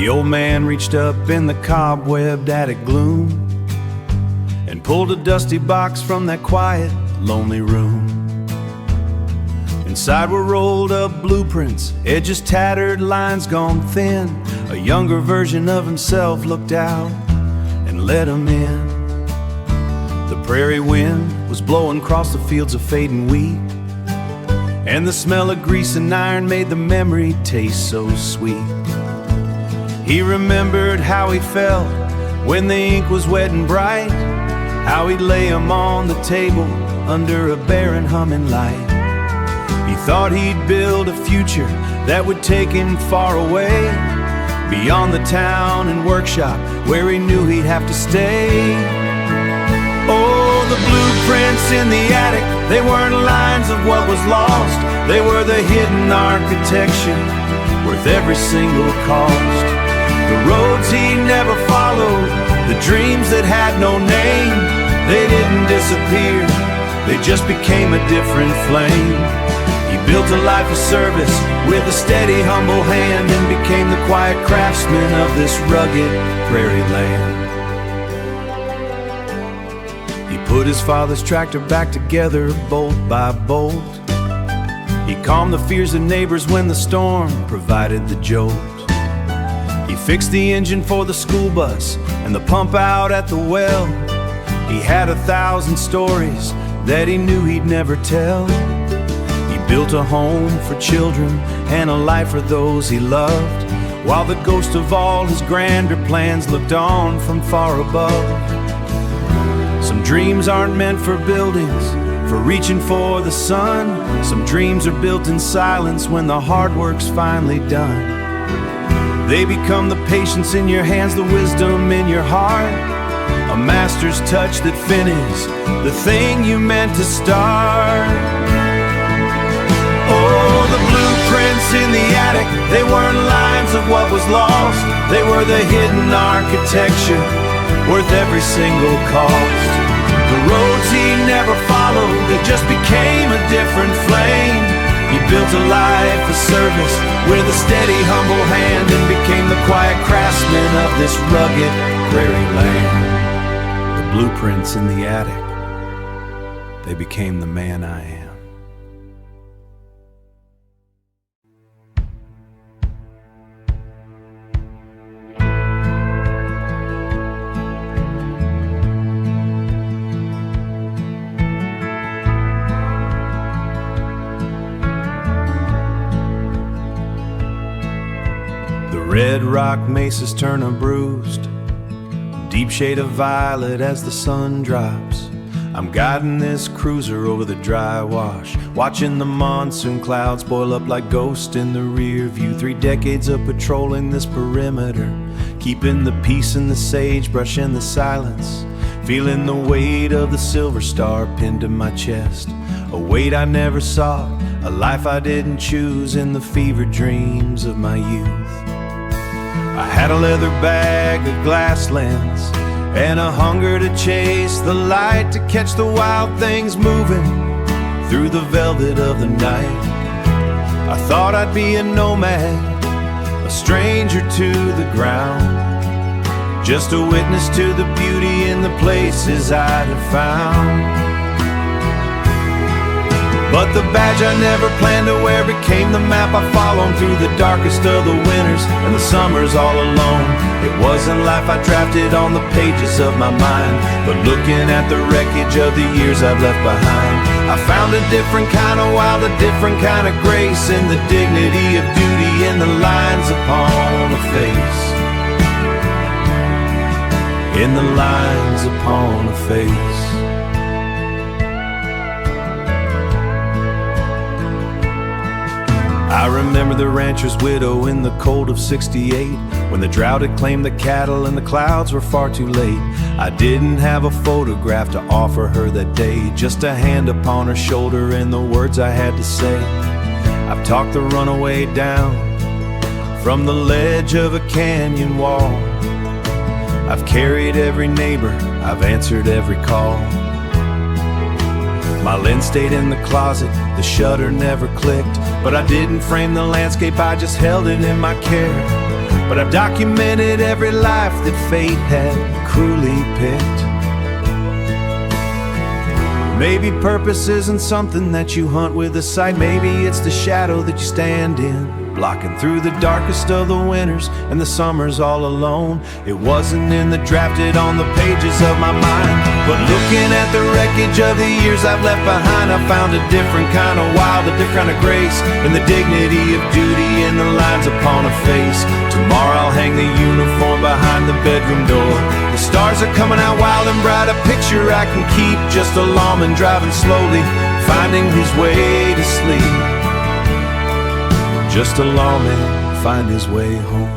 The old man reached up in the cobwebbed attic gloom and pulled a dusty box from that quiet, lonely room. Inside were rolled up blueprints, edges tattered, lines gone thin. A younger version of himself looked out and let him in. The prairie wind was blowing across the fields of fading wheat, and the smell of grease and iron made the memory taste so sweet. He remembered how he felt when the ink was wet and bright, how he'd lay him on the table under a barren humming light. He thought he'd build a future that would take him far away, beyond the town and workshop where he knew he'd have to stay. Oh, the blueprints in the attic, they weren't lines of what was lost. They were the hidden architecture worth every single cost. The roads he never followed, the dreams that had no name, they didn't disappear, they just became a different flame. He built a life of service with a steady, humble hand and became the quiet craftsman of this rugged prairie land. He put his father's tractor back together, bolt by bolt. He calmed the fears of neighbors when the storm provided the jolt. He fixed the engine for the school bus and the pump out at the well. He had 1,000 stories that he knew he'd never tell. He built a home for children and a life for those he loved, while the ghost of all his grander plans looked on from far above. Some dreams aren't meant for buildings, for reaching for the sun. Some dreams are built in silence when the hard work's finally done. They become the patience in your hands, the wisdom in your heart, a master's touch that finishes the thing you meant to start. Oh, the blueprints in the attic, they weren't lines of what was lost. They were the hidden architecture worth every single cost. The roads he never followed, they just became a different flame. He built a life of service with a steady, humble hand and became the quiet craftsman of this rugged prairie land. The blueprints in the attic, they became the man I am. Red rock mesas turn a bruised, deep shade of violet as the sun drops. I'm guiding this cruiser over the dry wash, watching the monsoon clouds boil up like ghosts in the rear view. 3 decades of patrolling this perimeter, keeping the peace and the sagebrush and the silence, feeling the weight of the silver star pinned to my chest. A weight I never sought, a life I didn't choose in the fevered dreams of my youth. I had a leather bag, a glass lens, and a hunger to chase the light, to catch the wild things moving through the velvet of the night. I thought I'd be a nomad, a stranger to the ground, just a witness to the beauty in the places I'd have found. But the badge I never planned to wear became the map I followed through the darkest of the winters and the summers all alone. It wasn't life I drafted on the pages of my mind, but looking at the wreckage of the years I've left behind, I found a different kind of wild, a different kind of grace in the dignity of duty in the lines upon a face, in the lines upon a face. I remember the rancher's widow in the cold of '68, when the drought had claimed the cattle and the clouds were far too late. I didn't have a photograph to offer her that day, just a hand upon her shoulder and the words I had to say. I've talked the runaway down from the ledge of a canyon wall. I've carried every neighbor, I've answered every call. My lens stayed in the closet, the shutter never clicked, but I didn't frame the landscape, I just held it in my care. but I've documented every life that fate had cruelly picked. Maybe purpose isn't something that you hunt with a sight. Maybe it's the shadow that you stand in, blocking through the darkest of the winters and the summers all alone. It wasn't in the drafted on the pages of my mind, but looking at the wreckage of the years I've left behind, I found a different kind of wild, a different kind of grace, and the dignity of duty in the lines upon a face. Tomorrow I'll hang the uniform behind the bedroom door. The stars are coming out wild and bright, a picture I can keep. Just a lawman driving slowly, finding his way to sleep. Just a lawman find his way home.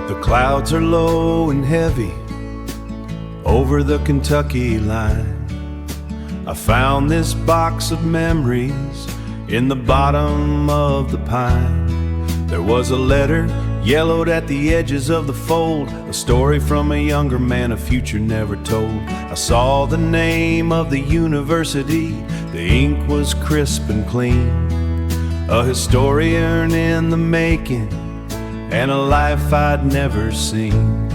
The clouds are low and heavy over the Kentucky line. I found this box of memories in the bottom of the pine. There was a letter yellowed at the edges of the fold, a story from a younger man, a future never told. I saw the name of the university, the ink was crisp and clean. A historian in the making, and a life I'd never seen.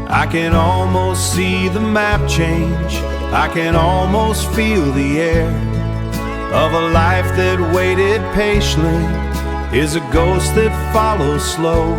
I can almost see the map change, I can almost feel the air of a life that waited patiently, is a ghost that follows slow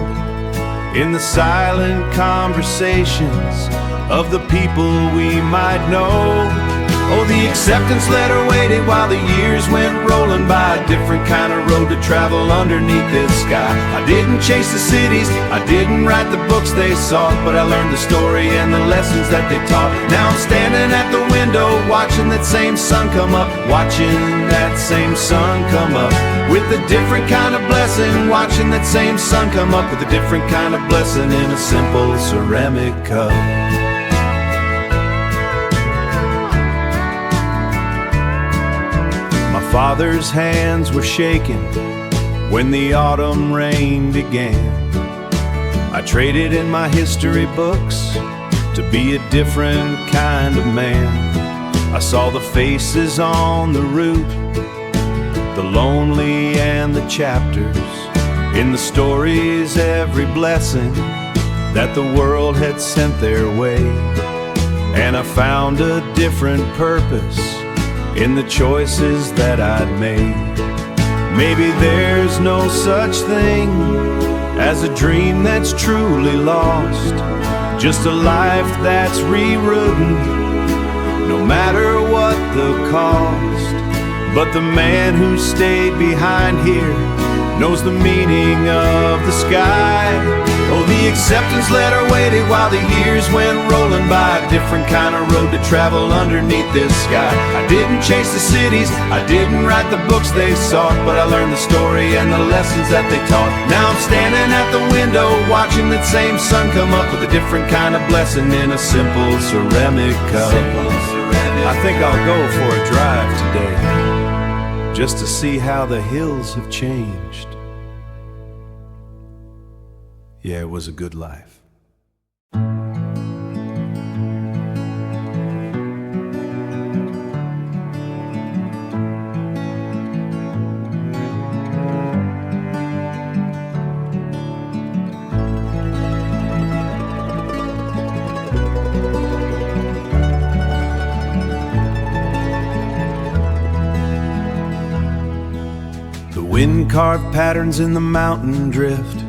in the silent conversations of the people we might know. Oh, the acceptance letter waited while the years went rolling by, a different kind of road to travel underneath this sky. I didn't chase the cities, I didn't write the books they sought, but I learned the story and the lessons that they taught. Now I'm standing at the window, watching that same sun come up, watching that same sun come up, with a different kind of blessing, watching that same sun come up with a different kind of blessing in a simple ceramic cup. Father's hands were shaking when the autumn rain began. I traded in my history books to be a different kind of man. I saw the faces on the route, the lonely and the chapters, in the stories every blessing that the world had sent their way. And I found a different purpose in the choices that I'd made. Maybe there's no such thing as a dream that's truly lost, just a life that's rewritten, no matter what the cost. But the man who stayed behind here knows the meaning of the sky. Oh, the acceptance letter waited while the years went rolling by, a different kind of road to travel underneath this sky. I didn't chase the cities, I didn't write the books they sought, but I learned the story and the lessons that they taught. Now I'm standing at the window, watching that same sun come up with a different kind of blessing in a simple ceramic cup. I think I'll go for a drive today, just to see how the hills have changed. Yeah, it was a good life. The wind carved patterns in the mountain drift.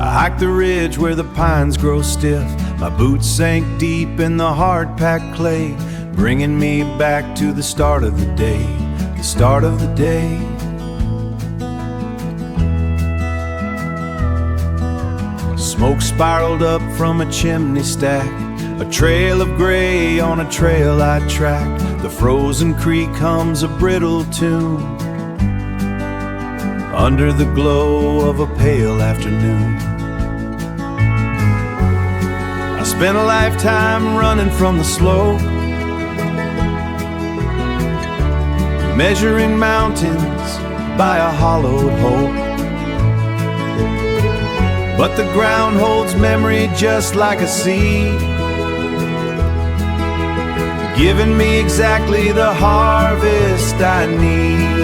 I hiked the ridge where the pines grow stiff. My boots sank deep in the hard-packed clay, bringing me back to the start of the day, the start of the day. Smoke spiraled up from a chimney stack, a trail of gray on a trail I tracked. The frozen creek hums a brittle tune under the glow of a pale afternoon. I spent a lifetime running from the slope, measuring mountains by a hollowed hope. but the ground holds memory just like a seed, giving me exactly the harvest I need.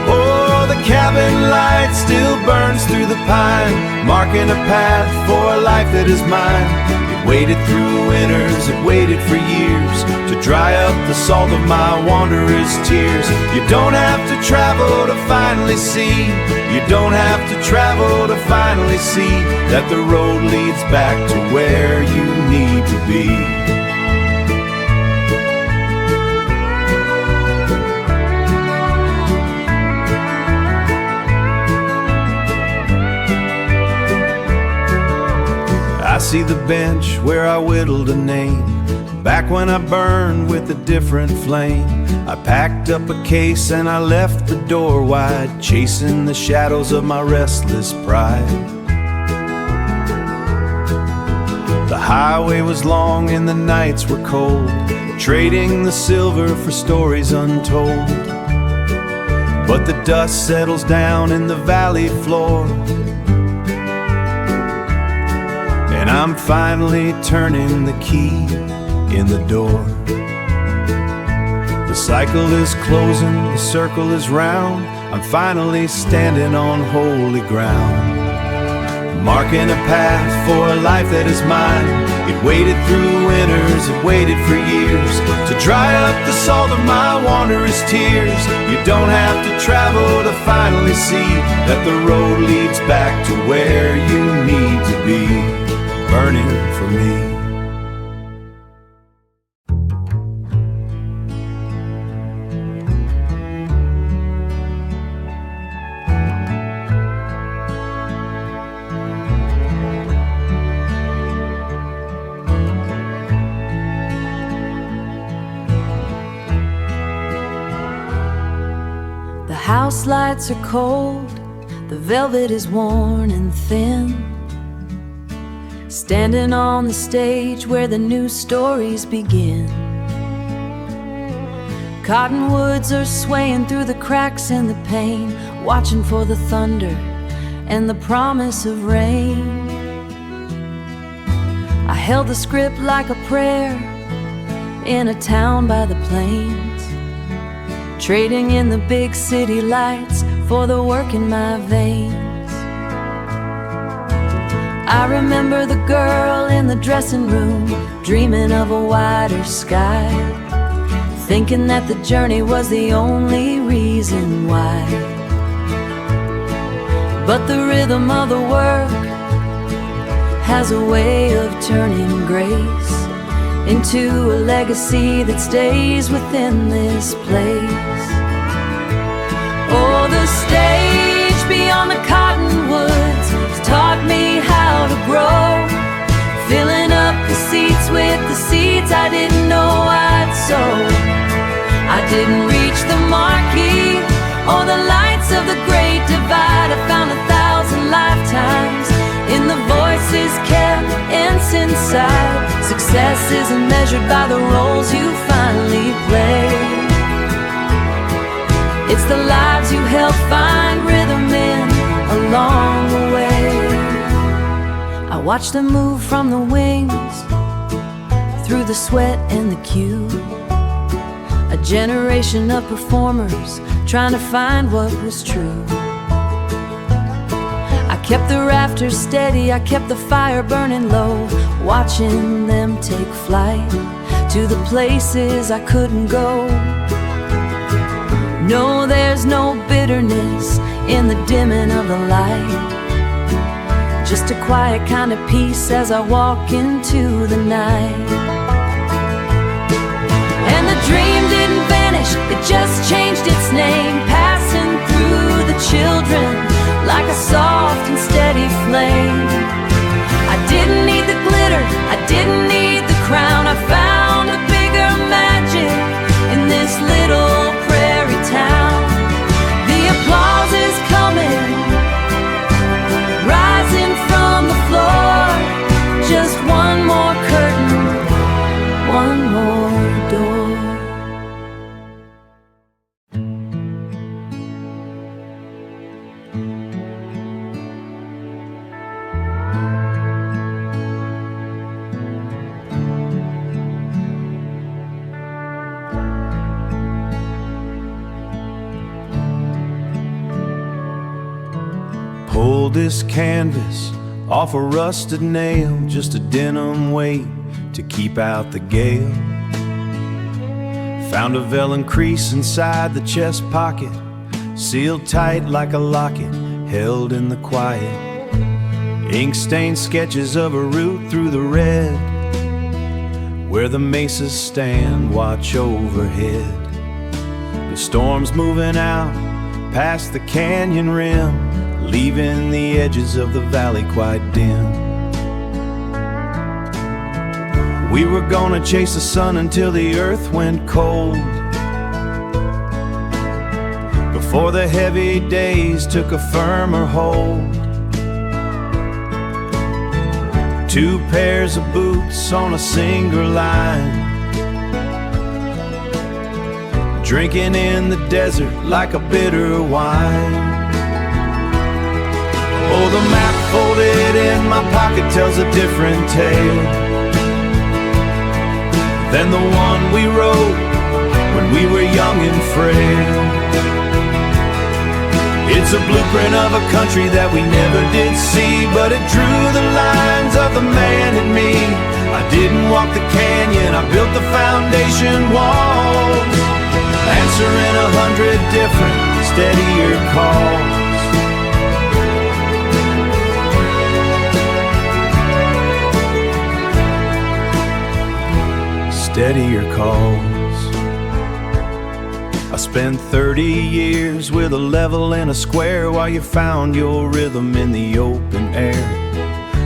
Oh, the cabin light still burns through the pine, marking a path for a life that is mine. It waited through winters, it waited for years to dry up the salt of my wanderer's tears. You don't have to travel to finally see, you don't have to travel to finally see that the road leads back to where you need to be. I see the bench where I whittled a name, back when I burned with a different flame. I packed up a case and I left the door wide, chasing the shadows of my restless pride. The highway was long and the nights were cold, trading the silver for stories untold. But the dust settles down in the valley floor, and I'm finally turning the key in the door. The cycle is closing, the circle is round, I'm finally standing on holy ground, marking a path for a life that is mine. It waited through winters, it waited for years to dry up the salt of my wanderer's tears. You don't have to travel to finally see that the road leads back to where you need to be, burning for me. The house lights are cold, the velvet is worn and thin, standing on the stage where the new stories begin. Cottonwoods are swaying through the cracks in the pane, watching for the thunder and the promise of rain. I held the script like a prayer in a town by the plains, trading in the big city lights for the work in my veins. I remember the girl in the dressing room, dreaming of a wider sky, thinking that the journey was the only reason why. But the rhythm of the work has a way of turning grace into a legacy that stays within this place. Oh, the stage beyond the cottonwoods has taught me how to grow, filling up the seats with the seeds I didn't know I'd sow. I didn't reach the marquee or the lights of the great divide. I found 1,000 lifetimes in the voices kept inside. Success isn't measured by the roles you finally play, it's the lives you help find rhythm in along the way. I watch them move from the wings, through the sweat and the cue, a generation of performers trying to find what was true. I kept the rafters steady, I kept the fire burning low, watching them take flight to the places I couldn't go. No, there's no bitterness in the dimming of the light, just a quiet kind of peace as I walk into the night. And the dream didn't vanish, it just changed its name, passing through the children like a soft and steady flame. I didn't need the glitter, I didn't need the crown, I found a bigger magic in this little prairie town. The applause is coming, rising from the floor, just one more curtain, one more door. Pulled this canvas off a rusted nail, just a denim weight to keep out the gale. Found a vellum crease inside the chest pocket, sealed tight like a locket, held in the quiet. Ink-stained sketches of a route through the red, where the mesas stand watch overhead. The storm's moving out past the canyon rim, leaving the edges of the valley quite dim. We were gonna chase the sun until the earth went cold, before the heavy days took a firmer hold. 2 pairs of boots on a single line, drinking in the desert like a bitter wine. Oh, the map folded in my pocket tells a different tale than the one we wrote when we were young and frail. It's a blueprint of a country that we never did see, but it drew the lines of the man in me. I didn't walk the canyon, I built the foundation walls, answering 100 different steadier calls. Steadier calls. I spent 30 years with a level and a square, while you found your rhythm in the open air.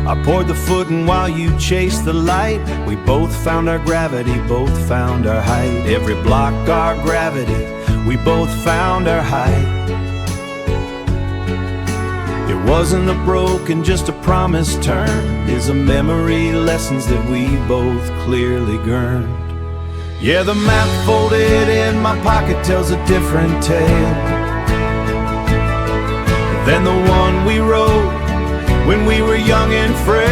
I poured the footing while you chased the light. We both found our gravity, both found our height. Every block our gravity, we both found our height. It wasn't a broken, just a promise turned. It's a memory, lessons that we both clearly learned. Yeah, the map folded in my pocket tells a different tale than the one we wrote when we were young and frail.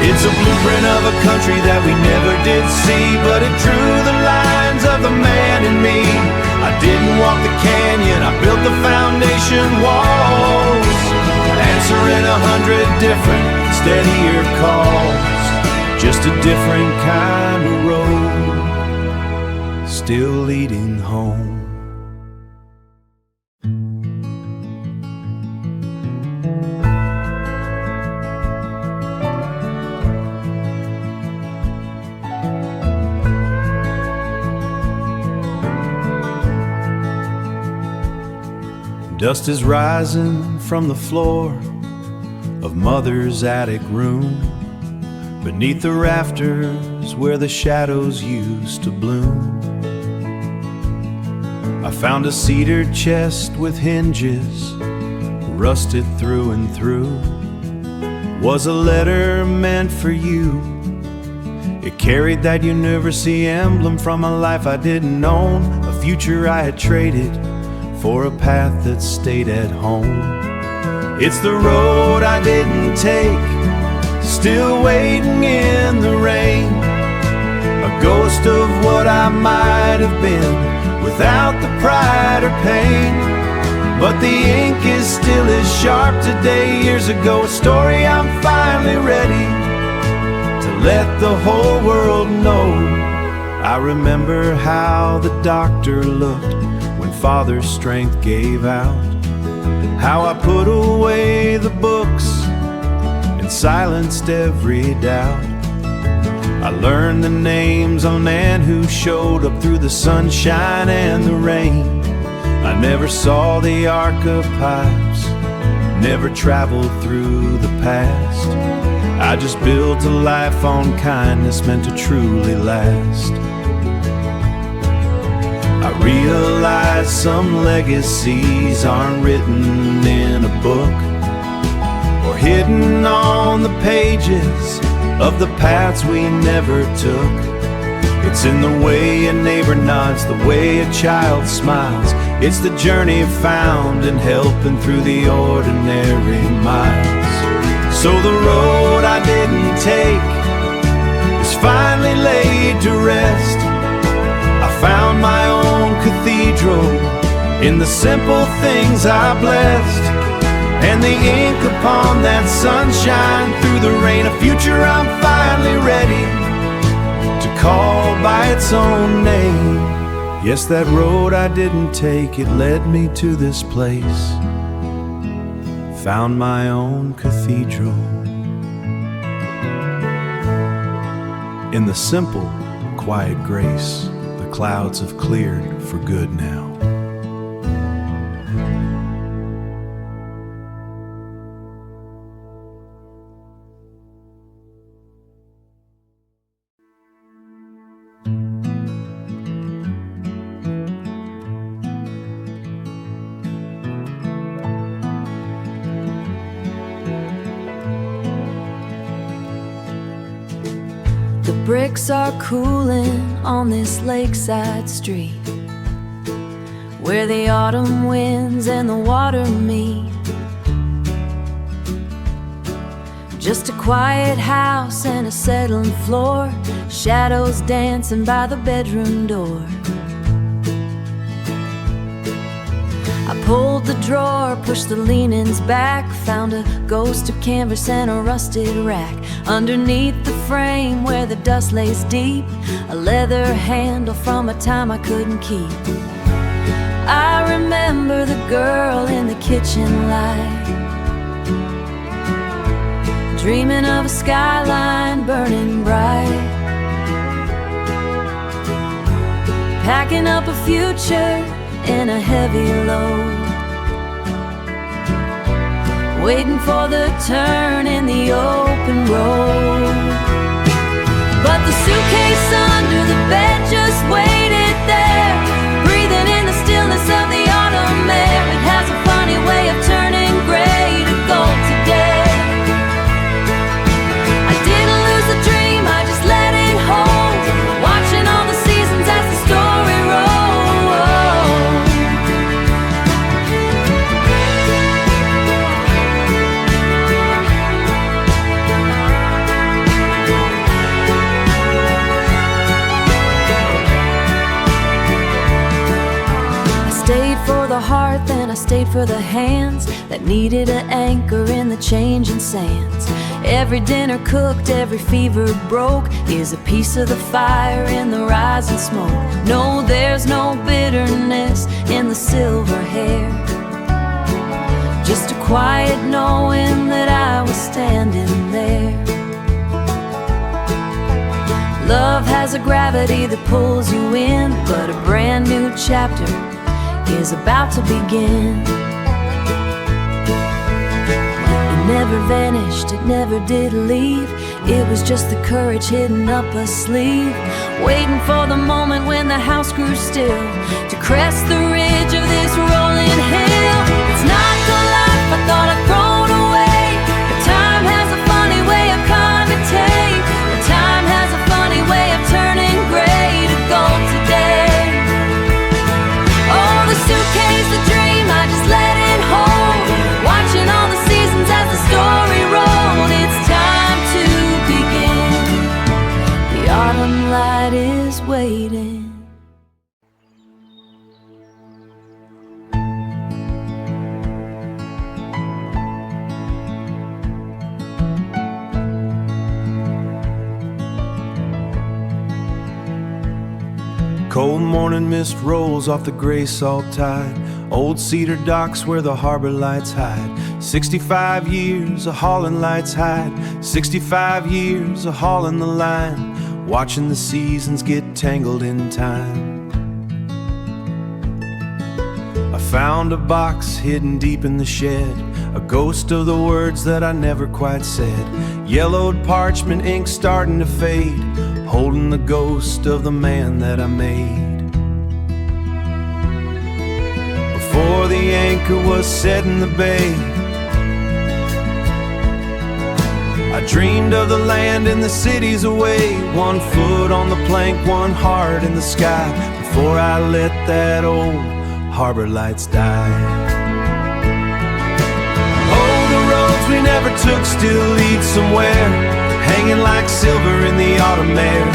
It's a blueprint of a country that we never did see, but it drew the lines of the man in me. I didn't walk the canyon, I built the foundation walls, answering 100 different steadier calls. Just a different kind of road, still leading home. Dust is rising from the floor of Mother's attic room, beneath the rafters where the shadows used to bloom. I found a cedar chest with hinges, rusted through and through. Was a letter meant for you? It carried that university emblem from a life I didn't own, a future I had traded for a path that stayed at home. It's the road I didn't take, still waiting in the rain, a ghost of what I might have been without the pride or pain. But the ink is still as sharp today. Years ago, a story I'm finally ready to let the whole world know. I remember how the doctor looked when Father's strength gave out, how I put away the books silenced every doubt. I learned the names of men who showed up through the sunshine and the rain. I never saw the archetypes, never traveled through the past. I just built a life on kindness meant to truly last. I realized some legacies aren't written in a book, hidden on the pages of the paths we never took. It's in the way a neighbor nods, the way a child smiles. It's the journey found in helping through the ordinary miles. So the road I didn't take is finally laid to rest. I found my own cathedral In the simple things I blessed, and the ink upon that sunshine. Through the rain, a future I'm finally ready to call by its own name. Yes, that road I didn't take, it led me to this place. Found my own cathedral. In the simple, quiet grace, the clouds have cleared for good now. The bricks are cooling on this lakeside street, where the autumn winds and the water meet. Just a quiet house and a settling floor, shadows dancing by the bedroom door. I pulled the drawer, pushed the leanings back, found a ghost of canvas and a rusted rack. Underneath the frame where the dust lays deep, a leather handle from a time I couldn't keep. I remember the girl in the kitchen light, dreaming of a skyline burning bright, packing up a future in a heavy load, waiting for the turn in the open road. But the suitcase under the bed just waited there, breathing in the stillness of the autumn air. It has a funny way of turning gray to gold today. I didn't lose the dream, I just let it hold, watching all the seasons as the story rolls. For the heart, then I stayed for the hands that needed an anchor in the changing sands. Every dinner cooked, every fever broke, is a piece of the fire in the rising smoke. No, there's no bitterness in the silver hair, just a quiet knowing that I was standing there. Love has a gravity that pulls you in, but a brand new chapter is about to begin. It never vanished, it never did leave. It was just the courage hidden up a sleeve, waiting for the moment when the house grew still, to crest the ridge of this rolling hill. It's not the life I thought I'd thrown away, but time has a funny way of coming to take. But time has a funny way of turning gray to gold today. Oh, the suitcase, the dream, I just let it hold, watching all the seasons as the story rolled. It's time to begin. The autumn light is waiting. Cold morning mist rolls off the gray salt tide, old cedar docks where the harbor lights hide. 65 years of hauling lights hide, 65 years of hauling the line, watching the seasons get tangled in time. I found a box hidden deep in the shed, a ghost of the words that I never quite said. Yellowed parchment ink starting to fade, holding the ghost of the man that I made. Before the anchor was set in the bay, I dreamed of the land and the cities away. One foot on the plank, one heart in the sky, before I let that old harbor lights die. Oh, the roads we never took still lead somewhere, hanging like silver in the autumn air.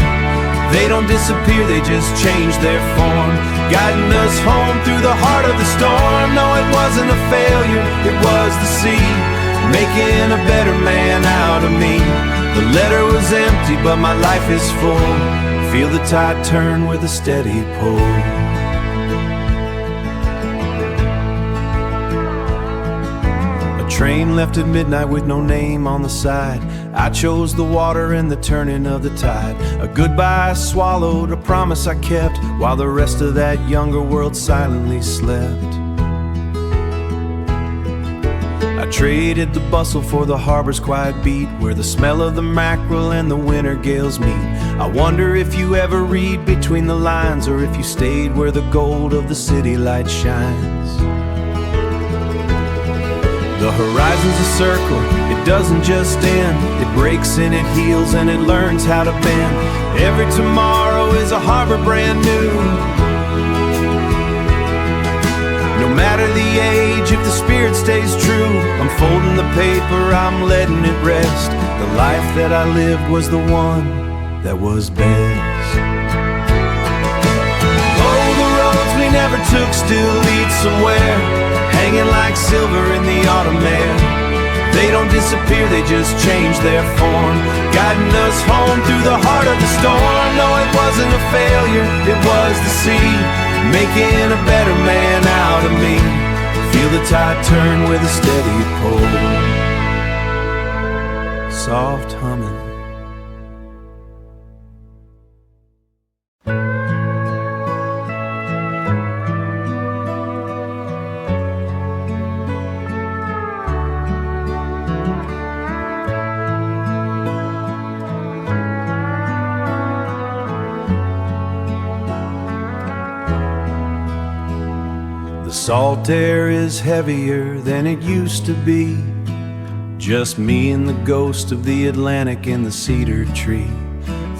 They don't disappear, they just change their form, guiding us home through the heart of the storm. No, it wasn't a failure, it was the sea, making a better man out of me. The letter was empty, but my life is full. Feel the tide turn with a steady pull. A train left at midnight with no name on the side. I chose the water and the turning of the tide. A goodbye I swallowed, a promise I kept, while the rest of that younger world silently slept. I traded the bustle for the harbor's quiet beat, where the smell of the mackerel and the winter gales meet. I wonder if you ever read between the lines, or if you stayed where the gold of the city light shines. The horizon's a circle, it doesn't just end. It breaks and it heals and it learns how to bend. Every tomorrow is a harbor brand new. No matter the age, if the spirit stays true, I'm folding the paper, I'm letting it rest. The life that I lived was the one that was best. Oh, the roads we never took still lead somewhere, hanging like silver in the autumn air. They don't disappear, they just change their form, guiding us home through the heart of the storm. No, it wasn't a failure, it was the sea, making a better man out of me. Feel the tide turn with a steady pull. Soft humming. Salt air is heavier than it used to be. Just me and the ghost of the Atlantic in the cedar tree.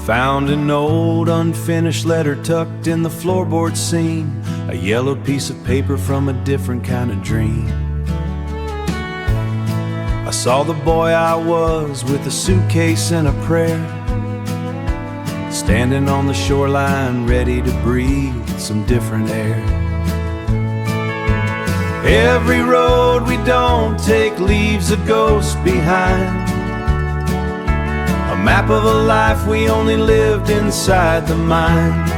Found an old unfinished letter tucked in the floorboard seam, a yellow piece of paper from a different kind of dream. I saw the boy I was with a suitcase and a prayer, standing on the shoreline ready to breathe some different air. Every road we don't take leaves a ghost behind, a map of a life we only lived inside the mind.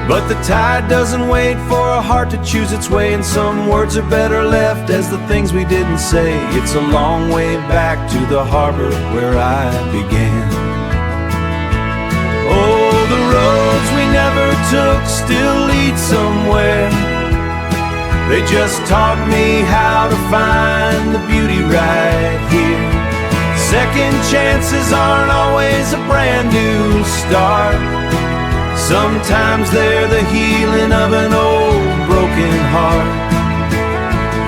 But the tide doesn't wait for a heart to choose its way, and some words are better left as the things we didn't say. It's a long way back to the harbor where I began. Oh, the roads we never took still lead somewhere. They just taught me how to find the beauty right here. Second chances aren't always a brand new start. Sometimes they're the healing of an old broken heart.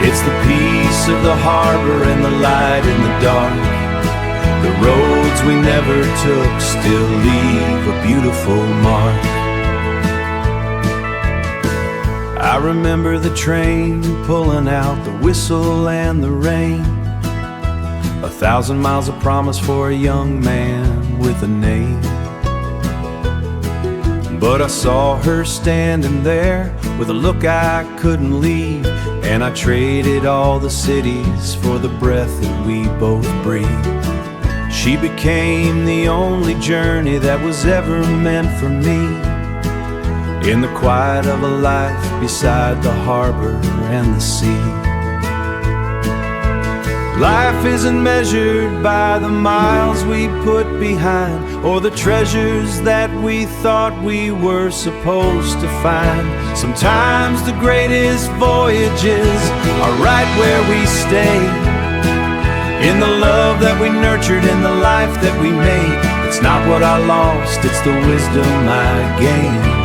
It's the peace of the harbor and the light in the dark. The roads we never took still leave a beautiful mark. I remember the train pulling out, the whistle and the rain. 1,000 miles of promise for a young man with a name. But I saw her standing there with a look I couldn't leave, and I traded all the cities for the breath that we both breathe. She became the only journey that was ever meant for me, in the quiet of a life beside the harbor and the sea. Life isn't measured by the miles we put behind, or the treasures that we thought we were supposed to find. Sometimes the greatest voyages are right where we stay, in the love that we nurtured, in the life that we made. It's not what I lost, it's the wisdom I gained.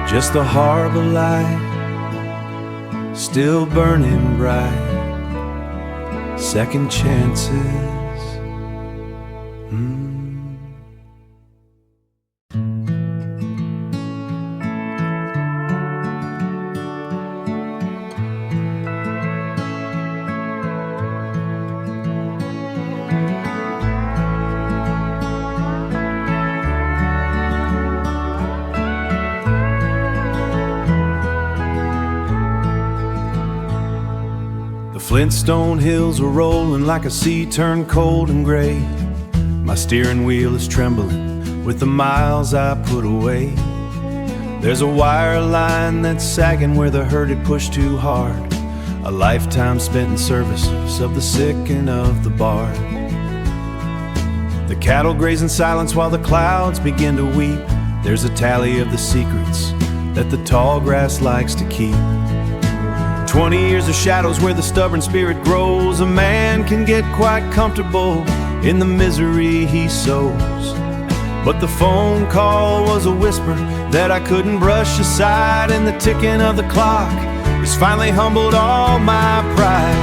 Just the harbor light, still burning bright. Second chances. Flintstone hills are rolling like a sea turned cold and gray. My steering wheel is trembling with the miles I put away. There's a wire line that's sagging where the herd had pushed too hard. A lifetime spent in service of the sick and of the barred. The cattle graze in silence while the clouds begin to weep. There's a tally of the secrets that the tall grass likes to keep. 20 years of shadows where the stubborn spirit grows. A man can get quite comfortable in the misery he sows. But the phone call was a whisper that I couldn't brush aside, and the ticking of the clock has finally humbled all my pride.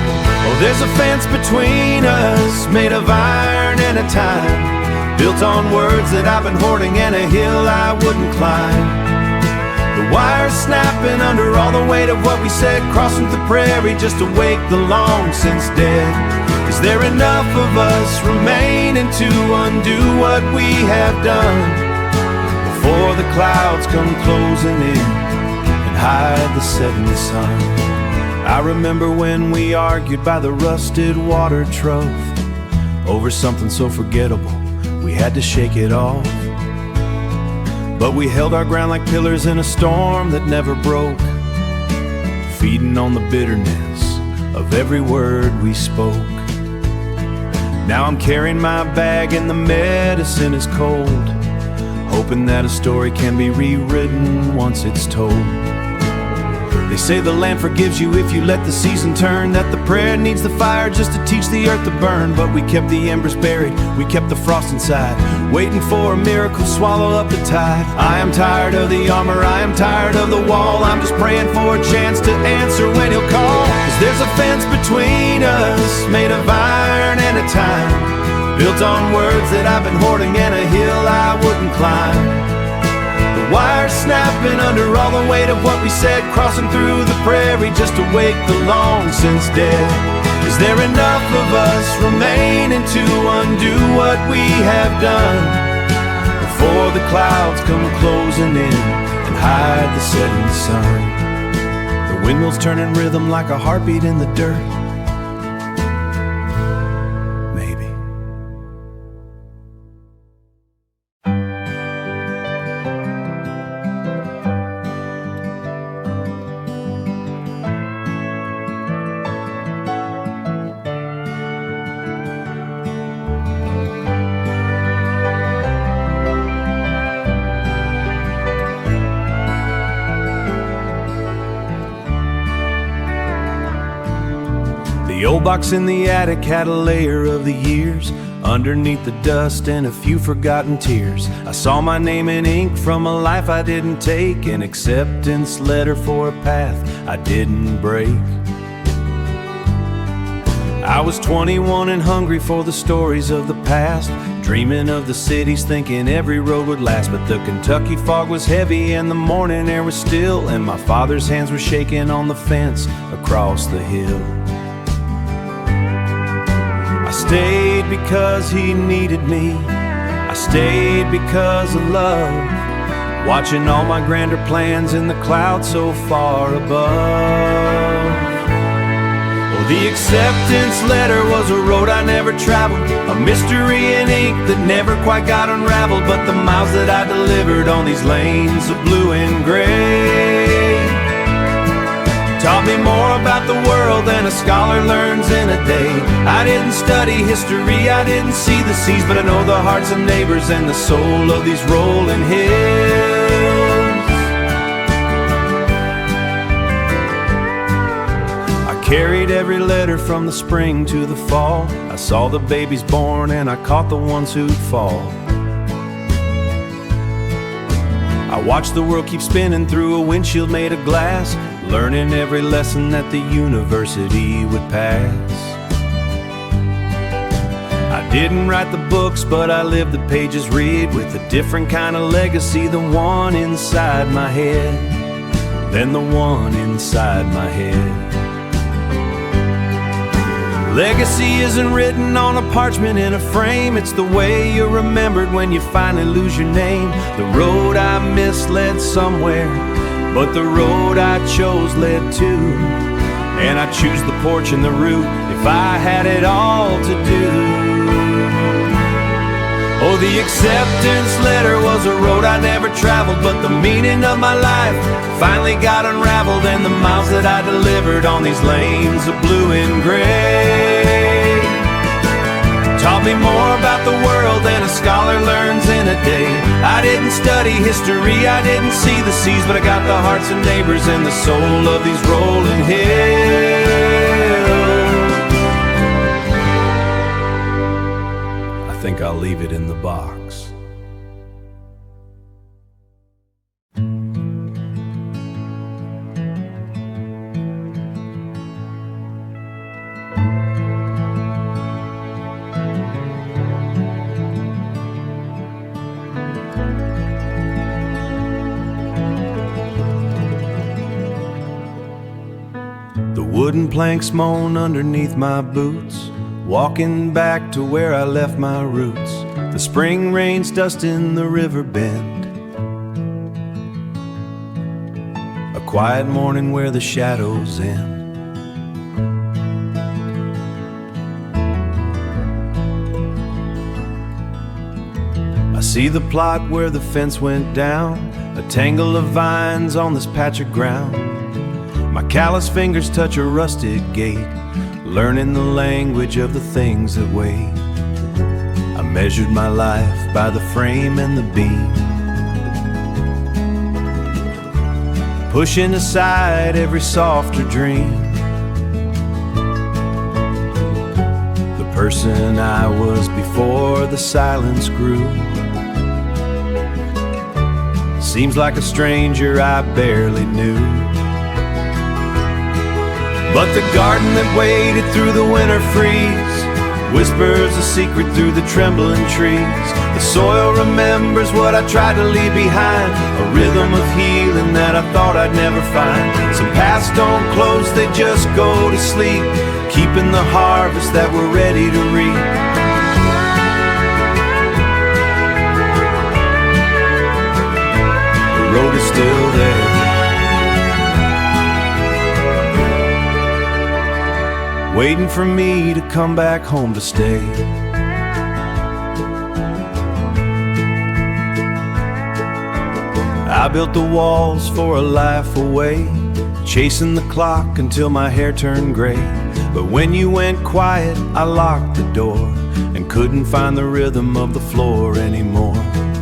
Oh, there's a fence between us made of iron and a time, built on words that I've been hoarding and a hill I wouldn't climb. The wire's snapping under all the weight of what we said, crossing the prairie just to wake the long since dead. Is there enough of us remaining to undo what we have done before the clouds come closing in and hide the setting sun? I remember when we argued by the rusted water trough over something so forgettable we had to shake it off. But we held our ground like pillars in a storm that never broke, feeding on the bitterness of every word we spoke. Now I'm carrying my bag and the medicine is cold, hoping that a story can be rewritten once it's told. They say the land forgives you if you let the season turn, that the prayer needs the fire just to teach the earth to burn. But we kept the embers buried, we kept the frost inside, waiting for a miracle to swallow up the tide. I am tired of the armor, I am tired of the wall. I'm just praying for a chance to answer when he'll call. 'Cause there's a fence between us made of iron and a time, built on words that I've been hoarding and a hill I wouldn't climb. The wire's snapping under all the weight of what we said, crossing through the prairie just to wake the long since dead. Is there enough of us remaining to undo what we have done before the clouds come closing in and hide the setting sun? The windmill's turning rhythm like a heartbeat in the dirt. The old box in the attic had a layer of the years underneath the dust and a few forgotten tears. I saw my name in ink from a life I didn't take, an acceptance letter for a path I didn't break. I was 21 and hungry for the stories of the past, dreaming of the cities, thinking every road would last. But the Kentucky fog was heavy and the morning air was still, and my father's hands were shaking on the fence across the hill. I stayed because he needed me, I stayed because of love, watching all my grander plans in the clouds so far above. Oh, the acceptance letter was a road I never traveled, a mystery in ink that never quite got unraveled. But the miles that I delivered on these lanes of blue and gray taught me more about the world than a scholar learns in a day. I didn't study history, I didn't see the seas, but I know the hearts of neighbors and the soul of these rolling hills. I carried every letter from the spring to the fall. I saw the babies born and I caught the ones who'd fall. I watched the world keep spinning through a windshield made of glass, learning every lesson that the university would pass. I didn't write the books, but I lived the pages read, with a different kind of legacy, the one inside my head, than the one inside my head. Legacy isn't written on a parchment in a frame, it's the way you're remembered when you finally lose your name. The road I missed led somewhere, but the road I chose led to and I choose the porch and the route if I had it all to do. Oh, the acceptance letter was a road I never traveled, but the meaning of my life finally got unraveled, and the miles that I delivered on these lanes of blue and gray taught me more about the world than a scholar learns in a day. I didn't study history, I didn't see the seas, but I got the hearts of neighbors and the soul of these rolling hills. I think I'll leave it in the box. Wooden planks moan underneath my boots, walking back to where I left my roots. The spring rains dusting the river bend, a quiet morning where the shadows end. I see the plot where the fence went down, a tangle of vines on this patch of ground. My callous fingers touch a rusted gate, learning the language of the things that wait. I measured my life by the frame and the beam, pushing aside every softer dream. The person I was before the silence grew seems like a stranger I barely knew. But the garden that waited through the winter freeze whispers a secret through the trembling trees. The soil remembers what I tried to leave behind, a rhythm of healing that I thought I'd never find. Some paths don't close, they just go to sleep, keeping the harvest that we're ready to reap. The road is still there, waiting for me to come back home to stay. I built the walls for a life away, chasing the clock until my hair turned gray. But when you went quiet, I locked the door and couldn't find the rhythm of the floor anymore.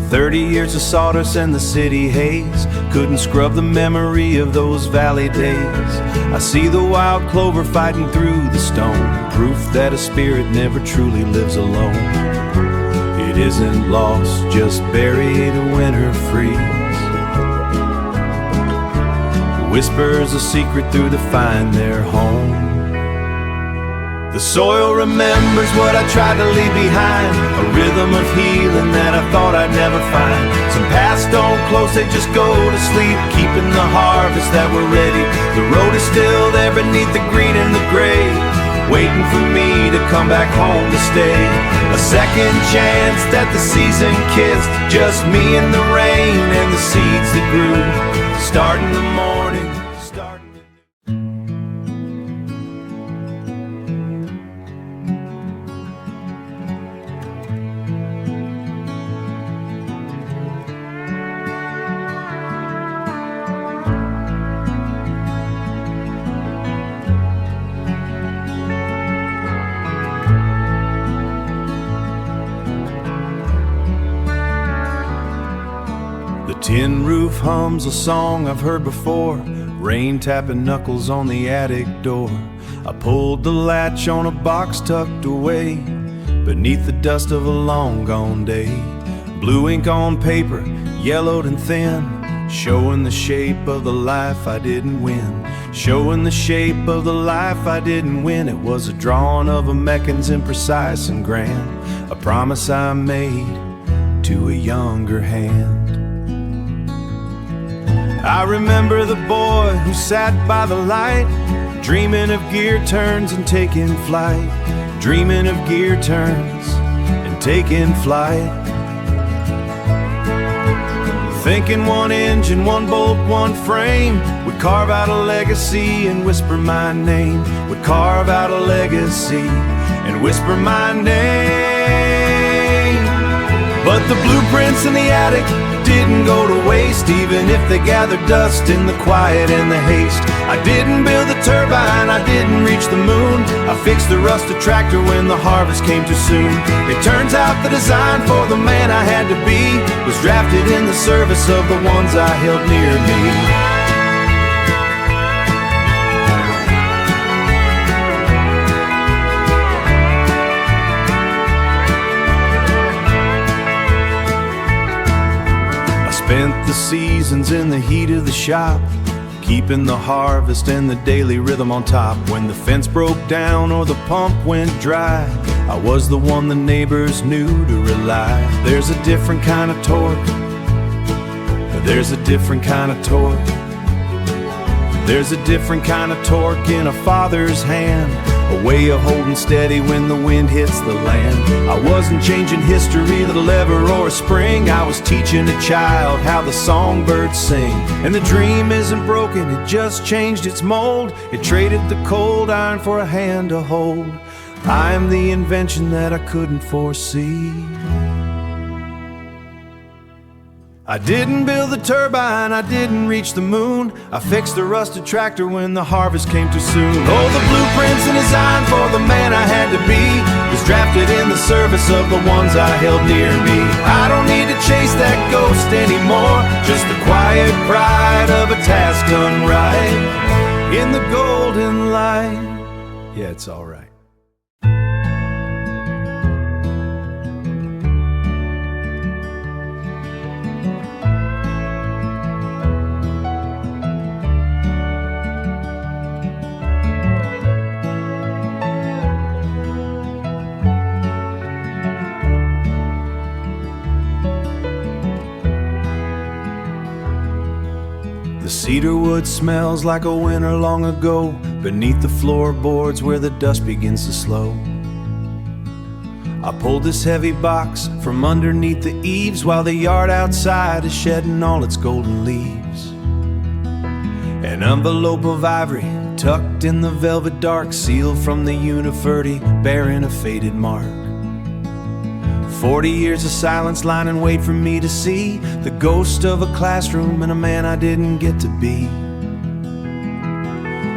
30 years of sawdust and the city haze couldn't scrub the memory of those valley days. I see the wild clover fighting through the stone, proof that a spirit never truly lives alone. It isn't lost, just buried a winter freeze. Whispers a secret through the find their home. The soil remembers what I tried to leave behind, a rhythm of healing that I thought I'd never find. Some paths don't close, they just go to sleep, keeping the harvest that we're ready. The road is still there beneath the green and the gray, waiting for me to come back home to stay. A second chance that the season kissed, just me and the rain and the seeds that grew. Starting the morning, starting the tin roof hums a song I've heard before, rain tapping knuckles on the attic door. I pulled the latch on a box tucked away beneath the dust of a long gone day. Blue ink on paper, yellowed and thin, showing the shape of the life I didn't win. Showing the shape of the life I didn't win. It was a drawing of a Meccans, imprecise and grand, a promise I made to a younger hand. I remember the boy who sat by the light, dreaming of gear turns and taking flight, dreaming of gear turns and taking flight. Thinking one engine, one bolt, one frame would carve out a legacy and whisper my name. Would carve out a legacy and whisper my name. But the blueprints in the attic didn't go to waste, even if they gathered dust in the quiet and the haste. I didn't build the turbine, I didn't reach the moon. I fixed the rusted tractor when the harvest came too soon. It turns out the design for the man I had to be was drafted in the service of the ones I held near me. Spent the seasons in the heat of the shop, keeping the harvest and the daily rhythm on top. When the fence broke down or the pump went dry, I was the one the neighbors knew to rely. There's a different kind of torque. There's a different kind of torque. There's a different kind of torque in a father's hand, a way of holding steady when the wind hits the land. I wasn't changing history with a lever or a spring. I was teaching a child how the songbirds sing. And the dream isn't broken, it just changed its mold. It traded the cold iron for a hand to hold. I am the invention that I couldn't foresee. I didn't build the turbine, I didn't reach the moon. I fixed the rusted tractor when the harvest came too soon. Oh, the blueprints and design for the man I had to be was drafted in the service of the ones I held near me. I don't need to chase that ghost anymore, just the quiet pride of a task done right. In the golden light, yeah, it's all right. Cedar wood smells like a winter long ago, beneath the floorboards where the dust begins to slow. I pulled this heavy box from underneath the eaves while the yard outside is shedding all its golden leaves. An envelope of ivory tucked in the velvet dark, sealed from the Unifurty, bearing a faded mark. 40 years of silence lying in wait for me to see the ghost of a classroom and a man I didn't get to be.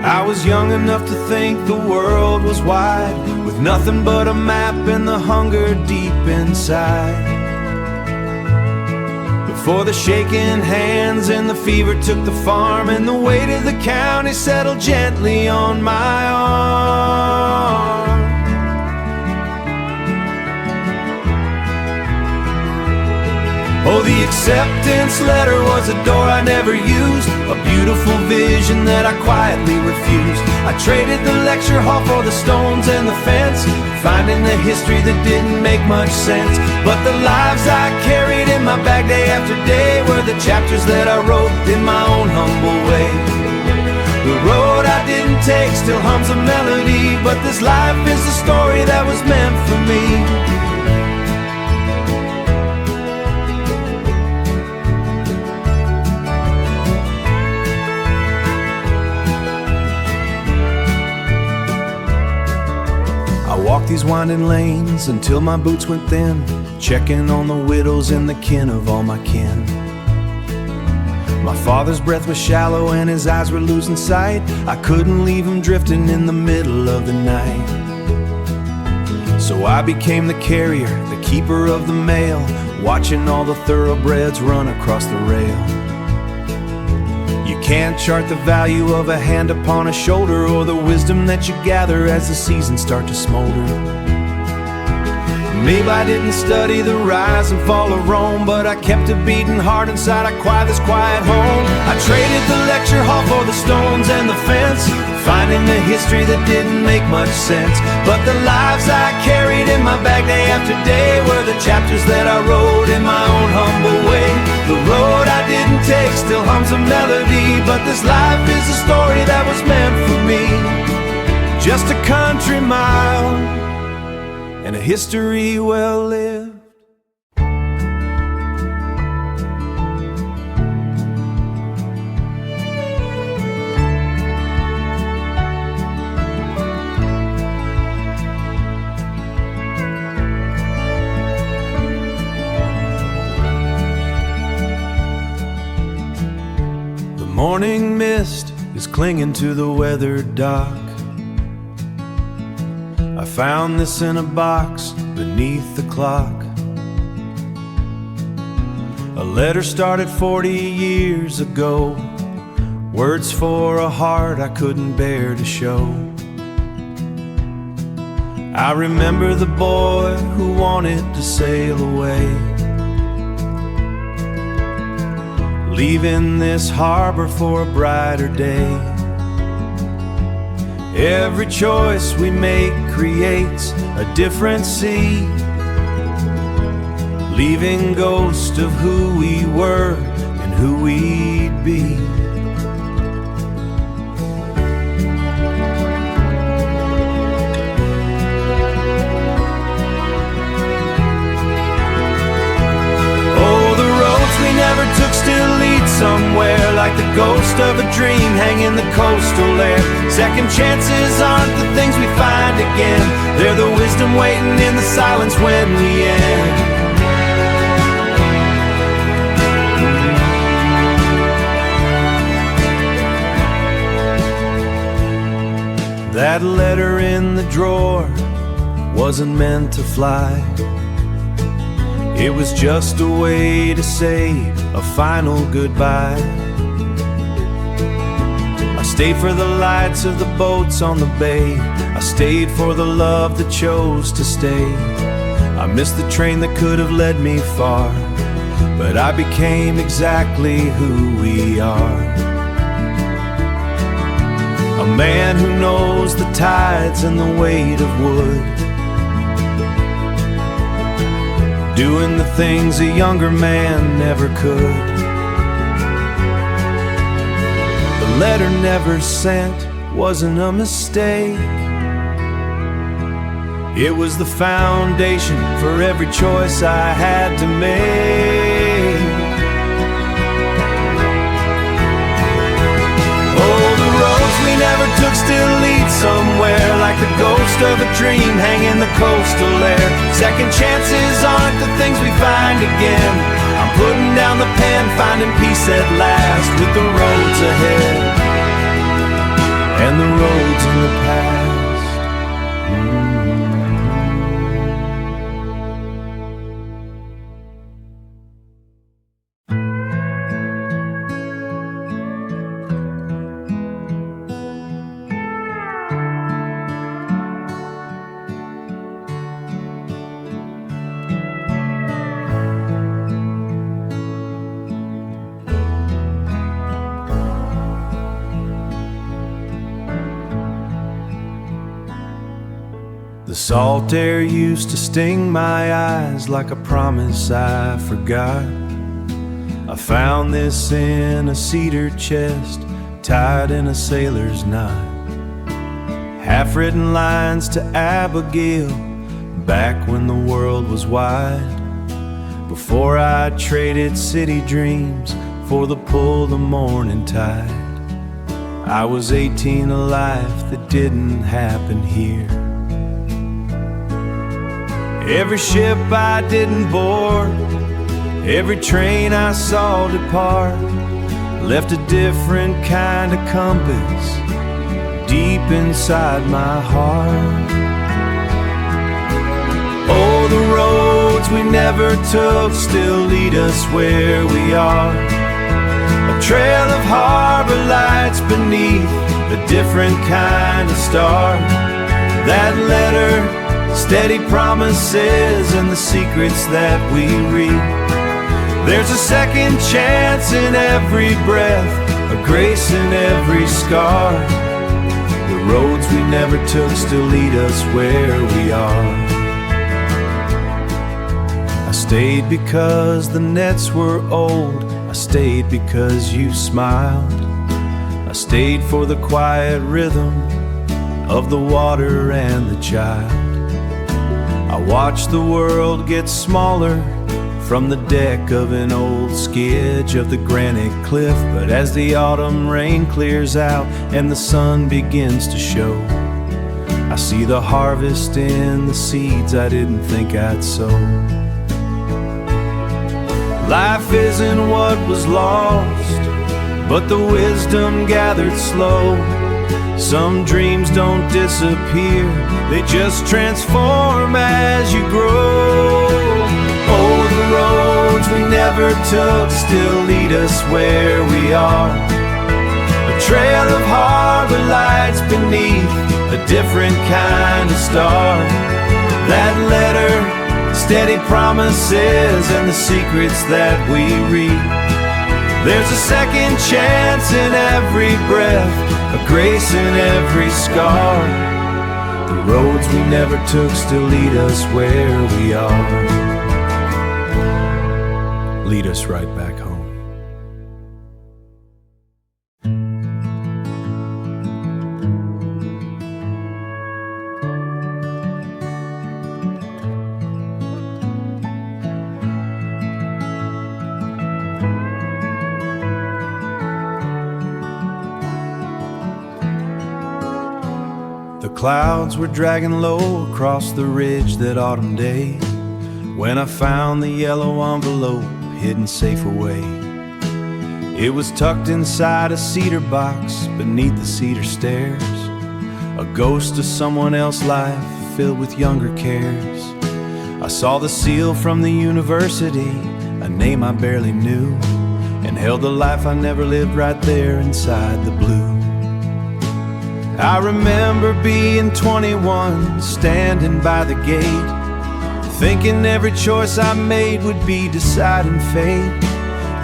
I was young enough to think the world was wide, with nothing but a map and the hunger deep inside. Before the shaking hands and the fever took the farm, and the weight of the county settled gently on my arm. Oh, the acceptance letter was a door I never used, a beautiful vision that I quietly refused. I traded the lecture hall for the stones and the fence, finding the history that didn't make much sense. But the lives I carried in my bag day after day were the chapters that I wrote in my own humble way. The road I didn't take still hums a melody, but this life is the story that was meant for me. Walked these winding lanes until my boots went thin, checking on the widows and the kin of all my kin. My father's breath was shallow and his eyes were losing sight. I couldn't leave him drifting in the middle of the night. So I became the carrier, the keeper of the mail, watching all the thoroughbreds run across the rail. You can't chart the value of a hand upon a shoulder, or the wisdom that you gather as the seasons start to smolder. Maybe I didn't study the rise and fall of Rome, but I kept a beating heart inside. I quiet this quiet home. I traded the lecture hall for the stones and the fence, finding the history that didn't make much sense. But the lives I carried in my bag day after day were the chapters that I wrote in my own humble way. The road I didn't take still hums a melody, but this life is a story that was meant for me. Just a country mile and a history well lived. clinging to the weathered dock. I found this in a box beneath the clock. A letter started 40 years ago, words for a heart I couldn't bear to show. I remember the boy who wanted to sail away, leaving this harbor for a brighter day. Every choice we make creates a different sea, leaving ghosts of who we were and who we'd be. Never took still lead somewhere, like the ghost of a dream hanging the coastal air. Second chances aren't the things we find again, they're the wisdom waiting in the silence when we end. That letter in the drawer wasn't meant to fly. It was just a way to say a final goodbye. I stayed for the lights of the boats on the bay. I stayed for the love that chose to stay. I missed the train that could have led me far, but I became exactly who we are. A man who knows the tides and the weight of wood, doing the things a younger man never could. The letter never sent wasn't a mistake. It was the foundation for every choice I had to make. Oh, the roads we never took still lead somewhere, like the ghost of a dream hanging the coastal air. Second chances aren't the things we find again. I'm putting down the pen, finding peace at last, with the roads ahead and the roads in the past. The salt air used to sting my eyes like a promise I forgot. I found this in a cedar chest, tied in a sailor's knot. Half-written lines to Abigail, back when the world was wide, before I traded city dreams for the pull of the morning tide. I was 18, a life that didn't happen here. Every ship I didn't board, every train I saw depart, left a different kind of compass deep inside my heart. Oh, the roads we never took still lead us where we are. A trail of harbor lights beneath a different kind of star. That letter, steady promises and the secrets that we read. There's a second chance in every breath, a grace in every scar. The roads we never took still lead us where we are. I stayed because the nets were old. I stayed because you smiled. I stayed for the quiet rhythm of the water and the child. I watched the world get smaller from the deck of an old skidge of the granite cliff. But as the autumn rain clears out and the sun begins to show, I see the harvest in the seeds I didn't think I'd sow. Life isn't what was lost, but the wisdom gathered slow. Some dreams don't disappear, they just transform as you grow. Oh, the roads we never took still lead us where we are. A trail of harbor lights beneath a different kind of star. That letter, steady promises, and the secrets that we read. There's a second chance in every breath, a grace in every scar. The roads we never took still lead us where we are. Lead us right back home. The clouds were dragging low across the ridge that autumn day, when I found the yellow envelope hidden safe away. It was tucked inside a cedar box beneath the cedar stairs, a ghost of someone else's life filled with younger cares. I saw the seal from the university, a name I barely knew, and held the life I never lived right there inside the blue. I remember being 21, standing by the gate, thinking every choice I made would be deciding fate.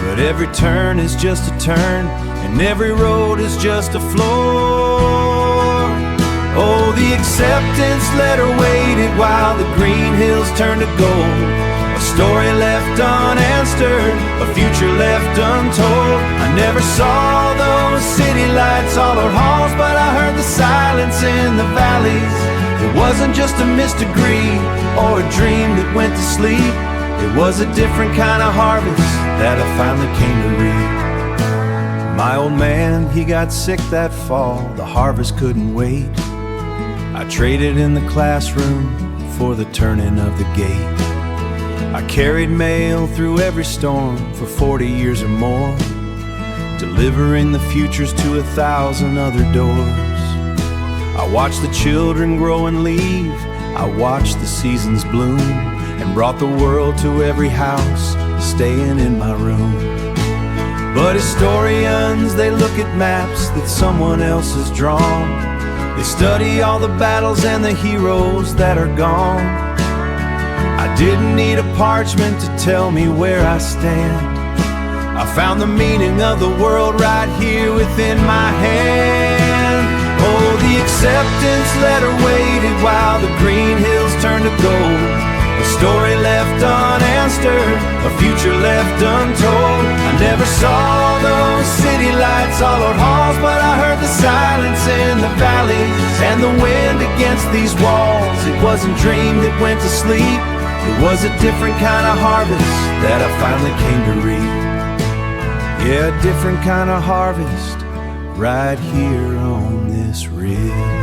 But every turn is just a turn, and every road is just a floor. Oh, the acceptance letter waited while the green hills turned to gold. A story left unanswered, a future left untold. I never saw those city lights, hollowed halls, but I heard the silence in the valleys. It wasn't just a missed degree or a dream that went to sleep. It was a different kind of harvest that I finally came to reap. My old man, he got sick that fall, the harvest couldn't wait. I traded in the classroom for the turning of the gate. I carried mail through every storm for 40 years or more, delivering the futures to 1,000 other doors. I watched the children grow and leave, I watched the seasons bloom, and brought the world to every house, staying in my room. But historians, they look at maps that someone else has drawn. They study all the battles and the heroes that are gone. I didn't need a parchment to tell me where I stand. I found the meaning of the world right here within my hand. Oh, the acceptance letter waited while the green hills turned to gold. A story left unanswered, a future left untold. I never saw those city lights, hollowed halls, but I heard the silence in the valleys and the wind against these walls. It wasn't a dream that went to sleep, it was a different kind of harvest that I finally came to reap. Yeah, a different kind of harvest right here on this ridge.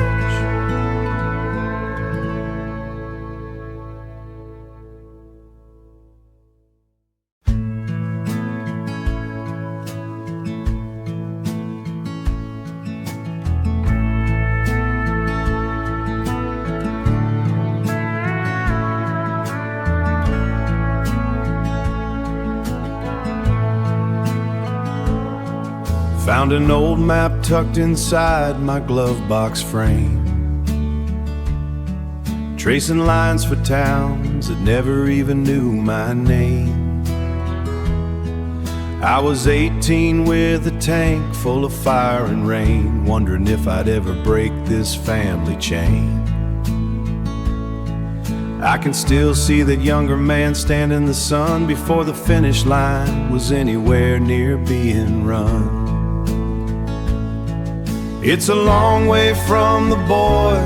Found an old map tucked inside my glove box frame, tracing lines for towns that never even knew my name. I was 18 with a tank full of fire and rain, wondering if I'd ever break this family chain. I can still see that younger man stand in the sun before the finish line was anywhere near being run. It's a long way from the boy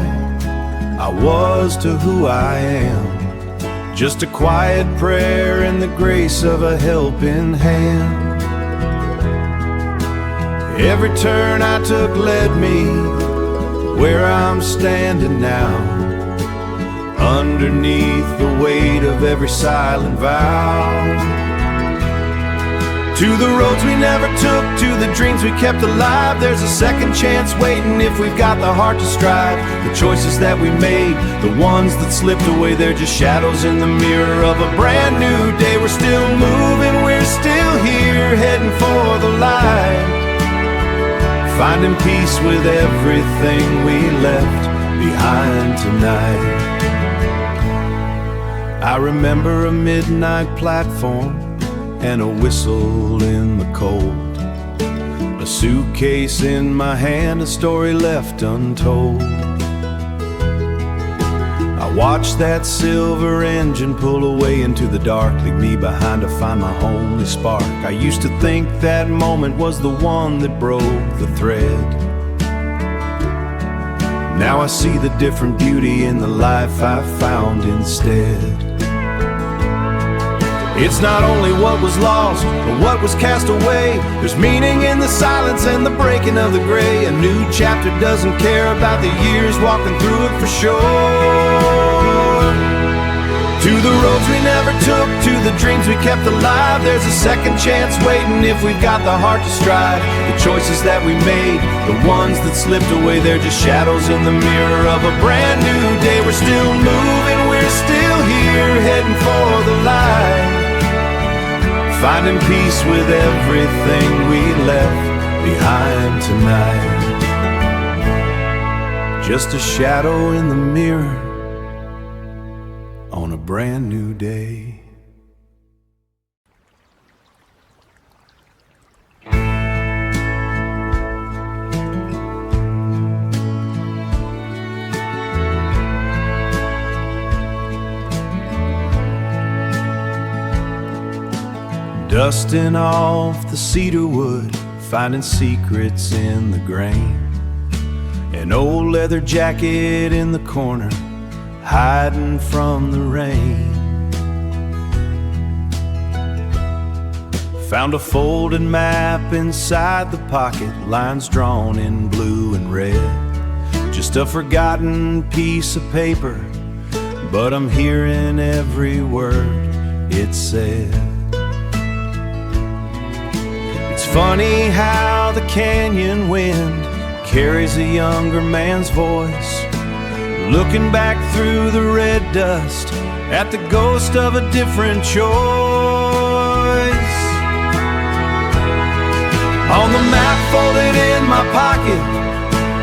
I was to who I am, just a quiet prayer and the grace of a helping hand. Every turn I took led me where I'm standing now, underneath the weight of every silent vow. To the roads we never took, to the dreams we kept alive. There's a second chance waiting if we've got the heart to strive. The choices that we made, the ones that slipped away, they're just shadows in the mirror of a brand new day. We're still moving, we're still here, heading for the light, finding peace with everything we left behind tonight. I remember a midnight platform and a whistle in the cold, a suitcase in my hand, a story left untold. I watched that silver engine pull away into the dark, leave me behind to find my only spark. I used to think that moment was the one that broke the thread. Now I see the different beauty in the life I found instead. It's not only what was lost, but what was cast away. There's meaning in the silence and the breaking of the gray. A new chapter doesn't care about the years, walking through it for sure. To the roads we never took, to the dreams we kept alive. There's a second chance waiting if we've got the heart to strive. The choices that we made, the ones that slipped away, they're just shadows in the mirror of a brand new day. We're still moving, we're still here, heading for the light, finding peace with everything we left behind tonight. Just a shadow in the mirror on a brand new day. Dusting off the cedar wood, finding secrets in the grain. An old leather jacket in the corner, hiding from the rain. Found a folded map inside the pocket, lines drawn in blue and red. Just a forgotten piece of paper, but I'm hearing every word it said. It's funny how the canyon wind carries a younger man's voice, looking back through the red dust at the ghost of a different choice. On the map folded in my pocket,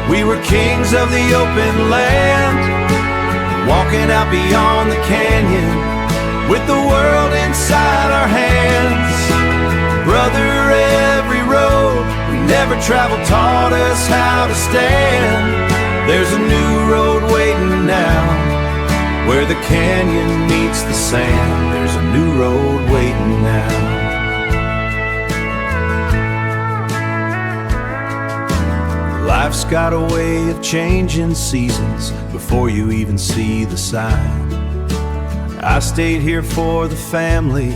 we were kings of the open land, walking out beyond the canyon with the world inside our hands. Brother, every road we never traveled taught us how to stand. There's a new road waiting now, where the canyon meets the sand. There's a new road waiting now. Life's got a way of changing seasons before you even see the sign. I stayed here for the family,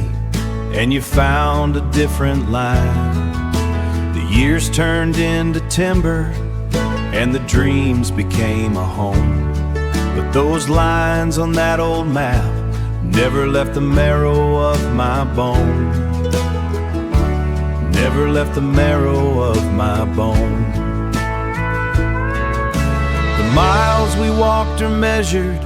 and you found a different line. The years turned into timber, and the dreams became a home. But those lines on that old map never left the marrow of my bone. Never left the marrow of my bone. The miles we walked are measured,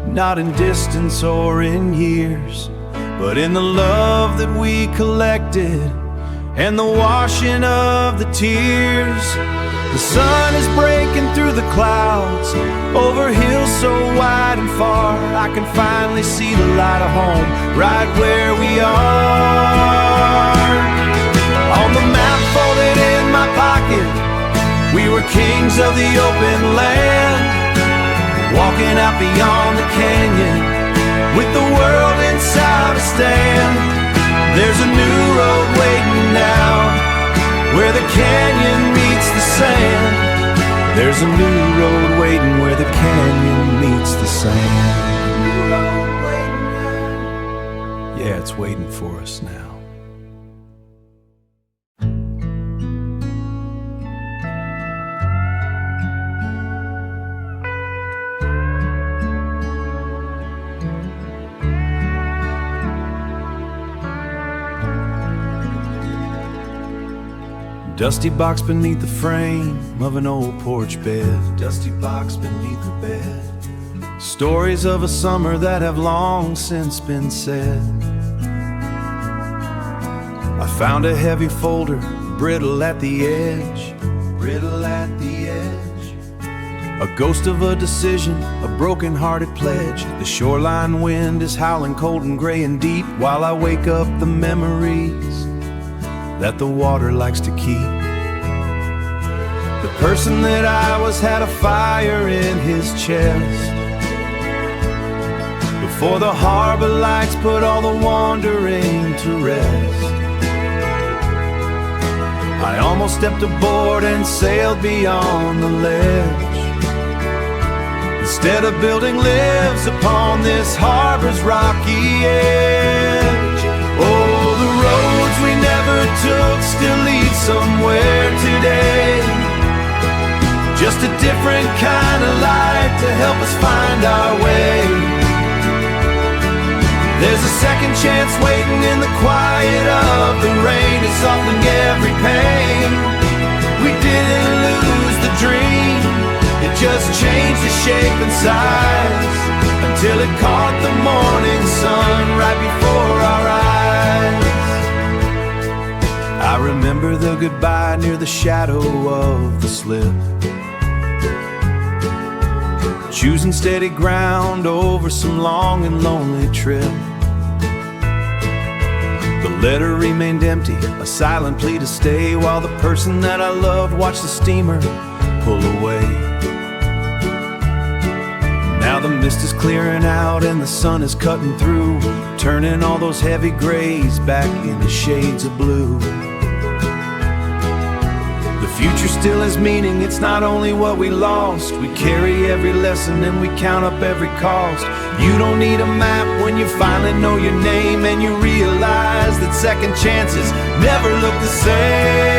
not in distance or in years, but in the love that we collected and the washing of the tears. The sun is breaking through the clouds over hills so wide and far. I can finally see the light of home right where we are. On the map folded in my pocket, we were kings of the open land, walking out beyond the canyon with the world inside a stand. There's a new road waiting now, where the canyon meets the sand. There's a new road waiting where the canyon meets the sand. Yeah, it's waiting for us now. Dusty box beneath the frame of an old porch bed. Dusty box beneath the bed. Stories of a summer that have long since been said. I found a heavy folder, brittle at the edge. Brittle at the edge. A ghost of a decision, a broken-hearted pledge. The shoreline wind is howling cold and gray and deep, while I wake up the memories that the water likes to keep. The person that I was had a fire in his chest. Before the harbor lights put all the wandering to rest, I almost stepped aboard and sailed beyond the ledge. Instead of building lives upon this harbor's rocky edge. Oh, the roads we never took still lead somewhere today. Just a different kind of light to help us find our way. There's a second chance waiting in the quiet of the rain. It's softening every pain. We didn't lose the dream, it just changed the shape and size, until it caught the morning sun right before our eyes. I remember the goodbye near the shadow of the slip, choosing steady ground over some long and lonely trip. The letter remained empty, a silent plea to stay, while the person that I loved watched the steamer pull away. Now the mist is clearing out and the sun is cutting through, turning all those heavy grays back into shades of blue. The future still has meaning, it's not only what we lost. We carry every lesson and we count up every cost. You don't need a map when you finally know your name, and you realize that second chances never look the same.